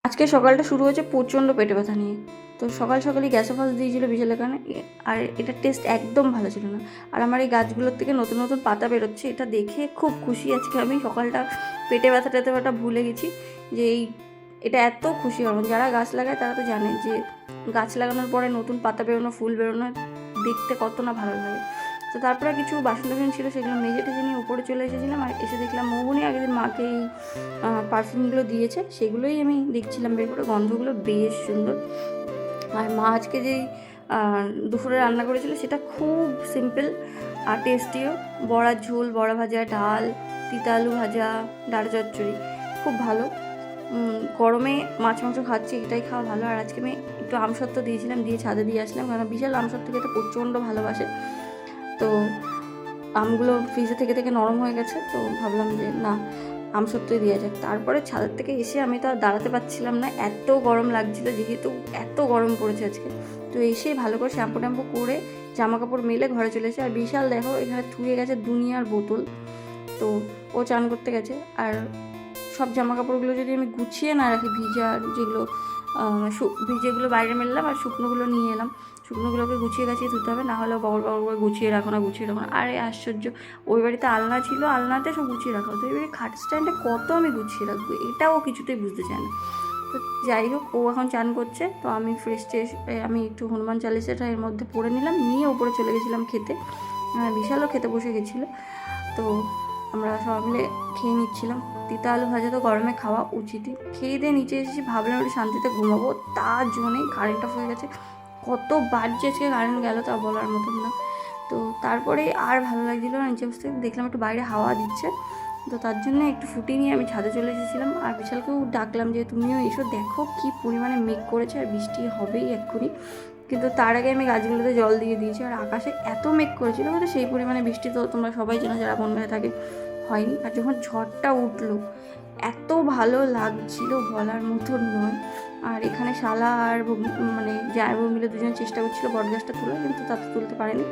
আজকে সকালটা শুরু হয়েছে প্রচণ্ড পেটে ব্যথা নিয়ে। তো সকাল সকালই গ্যাসোফাস দিয়েছিল বিশাল এখানে, আর এটার টেস্ট একদম ভালো ছিল না। আর আমার এই গাছগুলোর থেকে নতুন নতুন পাতা বেরোচ্ছে, এটা দেখে খুব খুশি আজকে আমি। সকালটা পেটে ব্যথা টেতে ব্যথা ভুলে গেছি যে এটা এত খুশি হলাম। যারা গাছ লাগায় তারা তো জানে যে গাছ লাগানোর পরে নতুন পাতা বেরোনো, ফুল বেরোনো দেখতে কত না ভালো লাগে। তো তারপরে কিছু বাসন টাসন ছিল, সেগুলো মেজে টেজে নিয়ে উপরে চলে এসেছিলাম। আর এসে দেখলাম মৌবনি আগের দিন মাকে এই পারফিউমগুলো দিয়েছে, সেগুলোই আমি দেখছিলাম বের করে। গন্ধগুলো বেশ সুন্দর। আর মা আজকে যেই দুপুরে রান্না করেছিল সেটা খুব সিম্পল আর টেস্টিও। বড়ার ঝোল, বড়া ভাজা, ডাল, তিতা আলু ভাজা, ডাঁটা চচ্চড়ি, খুব ভালো। গরমে মাছ মাংস খাচ্ছি, এটাই খাওয়া ভালো। আর আজকে আমি একটু আমসত্ত্ব দিয়েছিলাম, দিয়ে ছাদে দিয়ে আসলাম, কারণ বিশাল আমসত্ত্ব খেতে প্রচণ্ড ভালোবাসে। তো আমগুলো ফ্রিজে থেকে থেকে নরম হয়ে গেছে, তো ভাবলাম যে না, আমসত্ত্বই দেওয়া যাক। তারপরে ছাদের থেকে এসে আমি তো আর দাঁড়াতে পারছিলাম না, এত গরম লাগছিল, যেহেতু এত গরম পড়েছে আজকে। তো এসে ভালো করে শ্যাম্পু ট্যাম্পু করে জামা কাপড় মেলে ঘরে চলে এসে, আর বিশাল দেখো এখানে থুয়ে গেছে দুনিয়ার বোতল। তো ও চান করতে গেছে। আর সব জামা কাপড়গুলো যদি আমি গুছিয়ে না রাখি, ভিজা যেগুলো ভিজেগুলো বাইরে মেললাম আর শুকনোগুলো নিয়ে এলাম, শুকনোগুলোকে গুছিয়ে গাছিয়ে ধুতে হবে, না হলে বগল বগল করে গুছিয়ে রাখো না, গুছিয়ে রাখো না। আরে আশ্চর্য, ওই বাড়িতে আলনা ছিল, আলনাতে সব গুছিয়ে রাখা হতো, এবারে খাট স্ট্যান্ডে কত আমি গুছিয়ে রাখবো, এটাও কিছুতেই বুঝতে চায় না। তো যাই হোক, ও এখন চান করছে, তো আমি ফ্রেশ ট্রেশ আমি একটু হনুমান চালিসাটা এর মধ্যে পড়ে নিলাম, নিয়ে ওপরে চলে গেছিলাম খেতে। বিশালও খেতে বসে গেছিলো। তো আমরা সবাই মিলে খেয়ে নিচ্ছিলাম। তিতা আলু ভাজা তো গরমে খাওয়া উচিতই। খেয়ে দিয়ে নিচে এসেছি, ভাবলাম একটু শান্তিতে ঘুমাবো, তার জন্যই কারেন্ট অফ হয়ে গেছে। কতবার যে আজকে কারেন্ট গেল তা বলার মতন না। তো তারপরে আর ভালো লাগছিলো না নিচে বসতে, দেখলাম একটু বাইরে হাওয়া দিচ্ছে, তো তার জন্য একটু ফুটি নিয়ে আমি ছাদে চলে এসেছিলাম। আর বিশালকেও ডাকলাম যে তুমিও এসো, দেখো কি পরিমাণে মেঘ করেছে, আর বৃষ্টি হবেই এক্ষুনি। কিন্তু তার আগে আমি গাছগুলোতে জল দিয়ে দিয়েছি। আর আকাশে এত মেঘ করেছিল, কিন্তু সেই পরিমাণে বৃষ্টি তো তোমরা সবাই জানো যারা বন্যায় থাকে, হয়নি। আর যখন ঝড়টা উঠলো, এত ভালো লাগছিল বলার মতো নয়। আর এখানে শালা আর মানে জায়বু মিলে দুজন চেষ্টা করছিলো বটগাছটা তোলার, কিন্তু তাতে তুলতে পারেনি।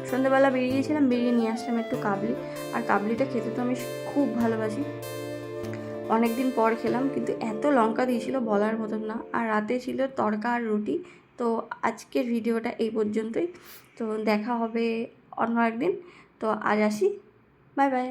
সন্ধ্যেবেলা বেরিয়েছিলাম, বেরিয়ে নিয়ে আসলাম একটু কাবলি। আর কাবলিটা খেতে তো আমি খুব ভালোবাসি, অনেক দিন পর খেলাম, কিন্তু এত লঙ্কা দিয়েছিল বলার মতন না। আর রাতে ছিল তড়কা আর রুটি। তো আজকের ভিডিওটা এই পর্যন্তই। তো দেখা হবে অন্য একদিন। তো আজ আসি, বাই বাই।